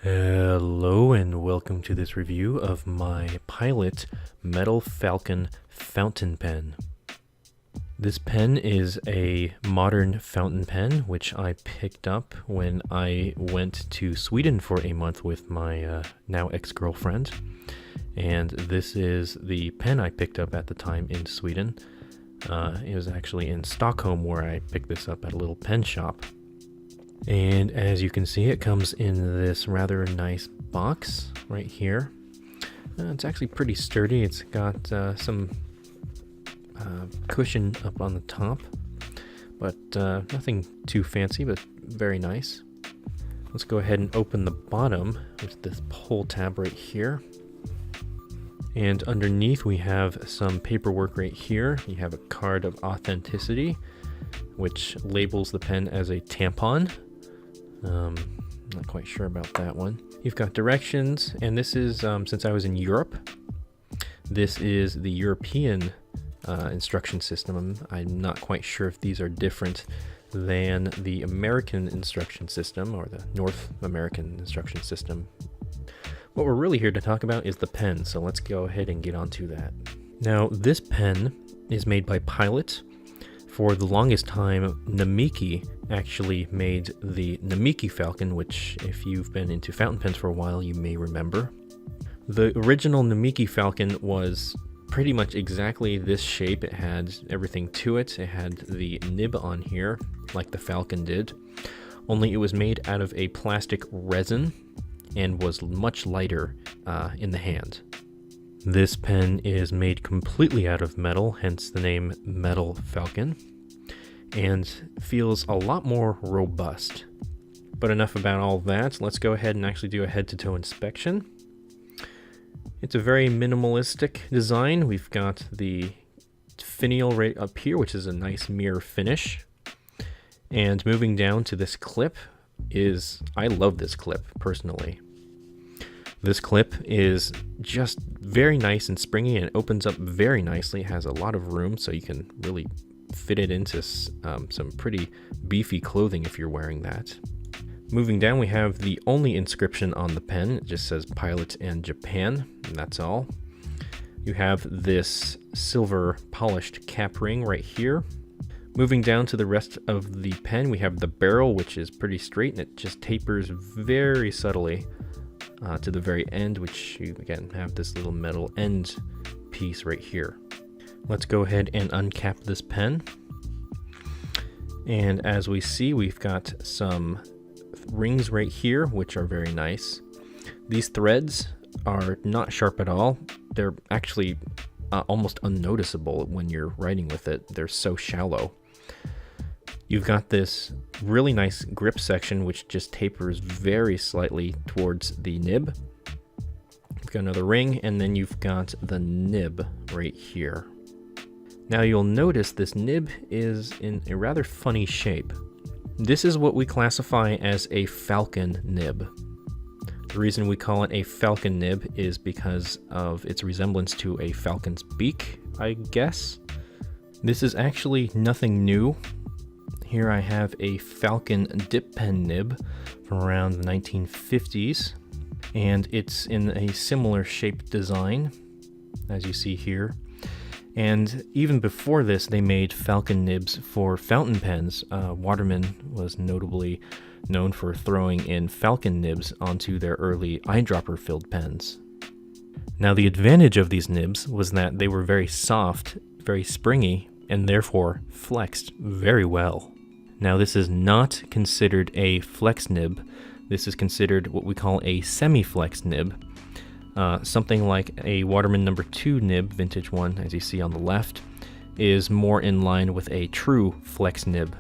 Hello and welcome to this review of my Pilot Metal Falcon fountain pen. This pen is a modern fountain pen which I picked up when I went to Sweden for a month with my now ex-girlfriend. And this is the pen I picked up at the time in Sweden. It was actually in Stockholm where I picked this up at a little pen shop. And as you can see, it comes in this rather nice box right here. It's actually pretty sturdy. It's got some cushion up on the top, but nothing too fancy, but very nice. Let's go ahead and open the bottom with this pull tab right here. And underneath we have some paperwork right here. You have a card of authenticity, which labels the pen as a tampon. Not quite sure about that one. You've got directions, and this is, since I was in Europe, this is the European instruction system. I'm not quite sure if these are different than the American instruction system or the North American instruction system. What we're really here to talk about is the pen, so let's go ahead and get onto that. Now, this pen is made by Pilot. For the longest time, Namiki actually made the Namiki Falcon, which if you've been into fountain pens for a while, you may remember. The original Namiki Falcon was pretty much exactly this shape. It had everything to it. It had the nib on here, like the Falcon did, only it was made out of a plastic resin and was much lighter in the hand. This pen is made completely out of metal, hence the name Metal Falcon, and feels a lot more robust. But enough about all that. Let's go ahead and actually do a head-to-toe inspection. It's a very minimalistic design. We've got the finial right up here, which is a nice mirror finish. And moving down to this clip is, I love this clip personally. This clip is just very nice and springy, and it opens up very nicely. It has a lot of room, so you can really fit it into some pretty beefy clothing if you're wearing that. Moving down, we have the only inscription on the pen. It just says Pilot and Japan, and that's all. You have this silver polished cap ring right here. Moving down to the rest of the pen, we have the barrel, which is pretty straight, and it just tapers very subtly to the very end, which you again have this little metal end piece right here. Let's go ahead and uncap this pen. And as we see, we've got some rings right here, which are very nice. These threads are not sharp at all. They're actually almost unnoticeable when you're writing with it. They're so shallow. You've got this really nice grip section, which just tapers very slightly towards the nib. You've got another ring, and then you've got the nib right here. Now you'll notice this nib is in a rather funny shape. This is what we classify as a falcon nib. The reason we call it a falcon nib is because of its resemblance to a falcon's beak, I guess. This is actually nothing new. Here I have a Falcon dip pen nib from around the 1950s, and it's in a similar shaped design, as you see here. And even before this, they made Falcon nibs for fountain pens. Waterman was notably known for throwing in Falcon nibs onto their early eyedropper-filled pens. Now, the advantage of these nibs was that they were very soft, very springy, and therefore flexed very well. Now, this is not considered a flex nib. This is considered what we call a semiflex nib. Something like a Waterman No. 2 nib, vintage one, as you see on the left, is more in line with a true flex nib.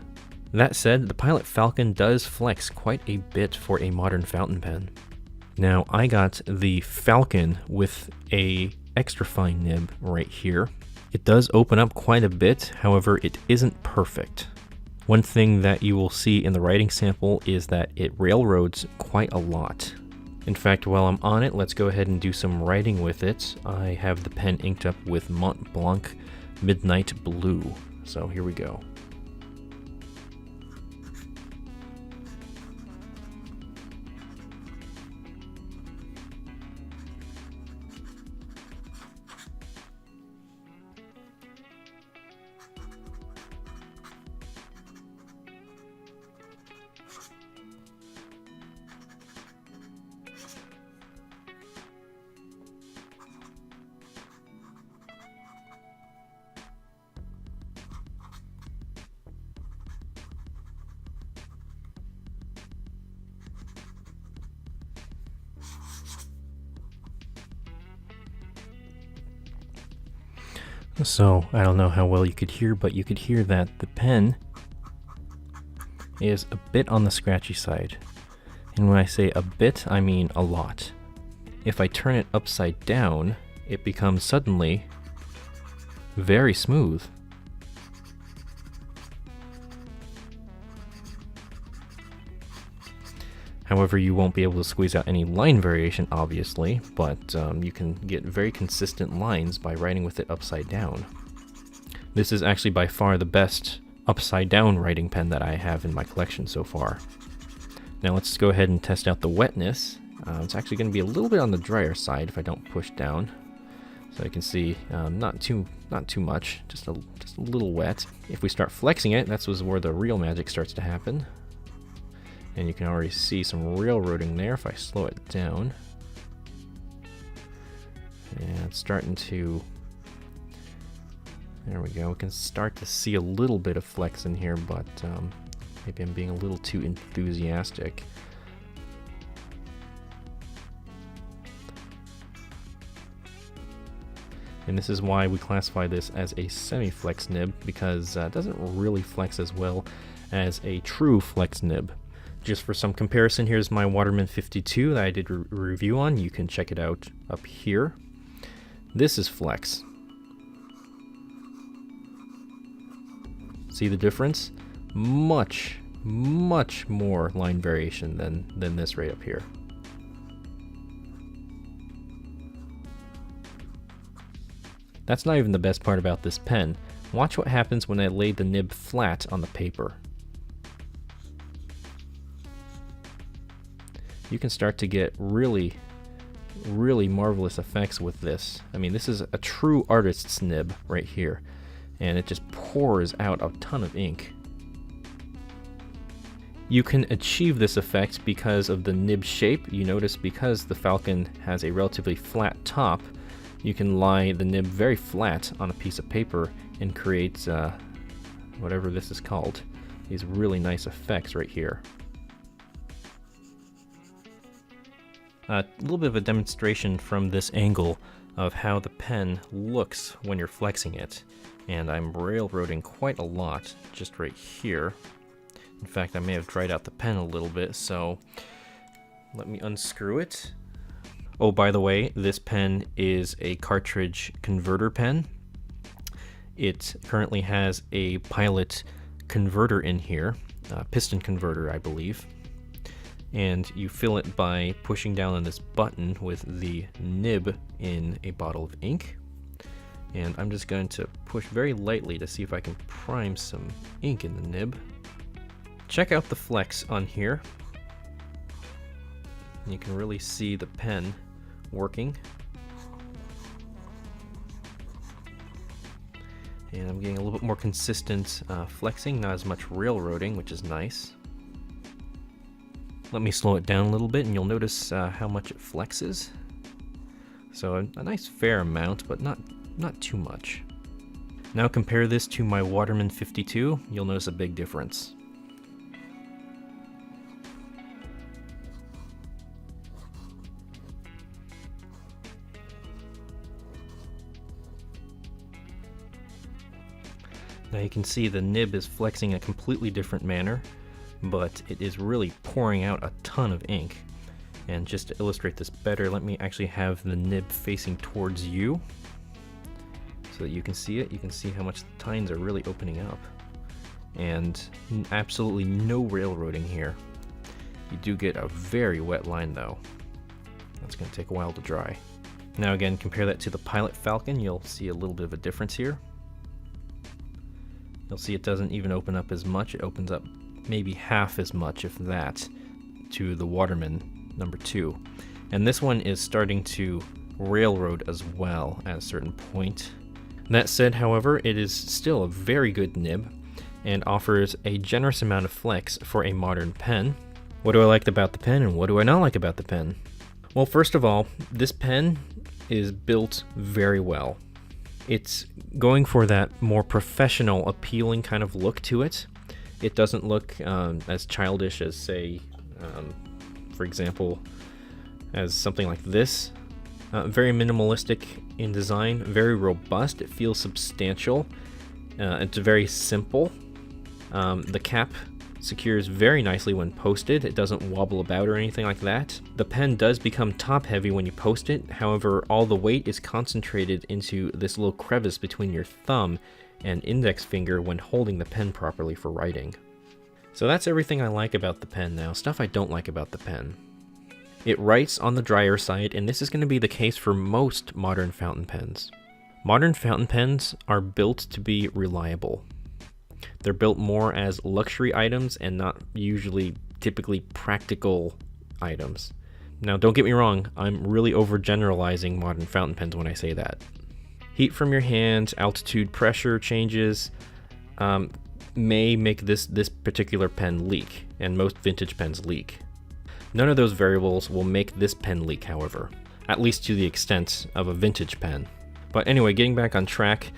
That said, the Pilot Falcon does flex quite a bit for a modern fountain pen. Now, I got the Falcon with a extra fine nib right here. It does open up quite a bit, however, it isn't perfect. One thing that you will see in the writing sample is that it railroads quite a lot. In fact, while I'm on it, let's go ahead and do some writing with it. I have the pen inked up with Mont Blanc Midnight Blue. So here we go. So, I don't know how well you could hear, but you could hear that the pen is a bit on the scratchy side. And when I say a bit, I mean a lot. If I turn it upside down, it becomes suddenly very smooth. However, you won't be able to squeeze out any line variation, obviously, but you can get very consistent lines by writing with it upside down. This is actually by far the best upside down writing pen that I have in my collection so far. Now let's go ahead and test out the wetness. It's actually going to be a little bit on the drier side if I don't push down. So you can see not too much, just a little wet. If we start flexing it, that's where the real magic starts to happen. And you can already see some railroading there if I slow it down. And it's starting to... There we go. We can start to see a little bit of flex in here, but maybe I'm being a little too enthusiastic. And this is why we classify this as a semiflex nib, because it doesn't really flex as well as a true flex nib. Just for some comparison, here's my Waterman 52 that I did a review on. You can check it out up here. This is flex. See the difference? Much more line variation than this right up here. That's not even the best part about this pen. Watch what happens when I lay the nib flat on the paper. You can start to get really marvelous effects with this. I mean, this is a true artist's nib right here, and it just pours out a ton of ink. You can achieve this effect because of the nib shape. You notice because the Falcon has a relatively flat top, you can lie the nib very flat on a piece of paper and create whatever this is called. These really nice effects right here. A little bit of a demonstration from this angle of how the pen looks when you're flexing it. And I'm railroading quite a lot just right here. In fact, I may have dried out the pen a little bit, so let me unscrew it. Oh, by the way, this pen is a cartridge converter pen. It currently has a pilot converter in here, piston converter, I believe. And you fill it by pushing down on this button with the nib in a bottle of ink. And I'm just going to push very lightly to see if I can prime some ink in the nib. Check out the flex on here. You can really see the pen working. And I'm getting a little bit more consistent flexing, not as much railroading, which is nice. Let me slow it down a little bit and you'll notice how much it flexes. So a nice fair amount, but not too much. Now compare this to my Waterman 52, you'll notice a big difference. Now you can see the nib is flexing in a completely different manner, but it is really pouring out a ton of ink. And just to illustrate this better, let me actually have the nib facing towards you so that you can see it. You can see how much the tines are really opening up. And absolutely no railroading here. You do get a very wet line though. That's going to take a while to dry. Now again, compare that to the Pilot Falcon, you'll see a little bit of a difference here. You'll see it doesn't even open up as much, it opens up maybe half as much, if that, to the Waterman number 2. And this one is starting to railroad as well at a certain point. That said, however, it is still a very good nib and offers a generous amount of flex for a modern pen. What do I like about the pen and what do I not like about the pen? Well, first of all, this pen is built very well. It's going for that more professional, appealing kind of look to it. It doesn't look as childish as, say, for example, as something like this. Very minimalistic in design, very robust. It feels substantial. It's very simple. The cap secures very nicely when posted. It doesn't wobble about or anything like that. The pen does become top heavy when you post it. However, all the weight is concentrated into this little crevice between your thumb and index finger when holding the pen properly for writing. So that's everything I like about the pen now. Stuff I don't like about the pen. It writes on the drier side, and this is going to be the case for most modern fountain pens. Modern fountain pens are built to be reliable. They're built more as luxury items and not usually typically practical items. Now, don't get me wrong, I'm really overgeneralizing modern fountain pens when I say that. Heat from your hand, altitude, pressure changes may make this particular pen leak, and most vintage pens leak. None of those variables will make this pen leak, however, at least to the extent of a vintage pen. But anyway, getting back on track,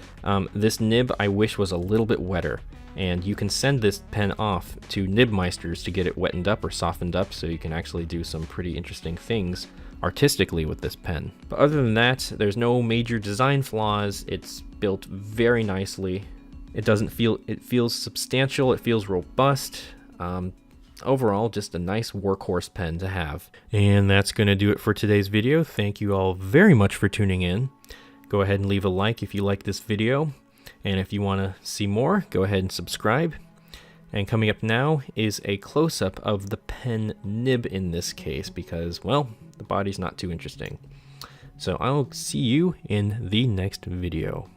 this nib I wish was a little bit wetter, and you can send this pen off to nib meisters to get it wetted up or softened up so you can actually do some pretty interesting things artistically with this pen. But other than that, there's no major design flaws. It's built very nicely. It feels substantial, it feels robust. Overall, just a nice workhorse pen to have. And that's going to do it for today's video. Thank you all very much for tuning in. Go ahead and leave a like if you like this video. And if you want to see more, go ahead and subscribe. And coming up now is a close-up of the pen nib in this case because, well, the body's not too interesting. So I'll see you in the next video.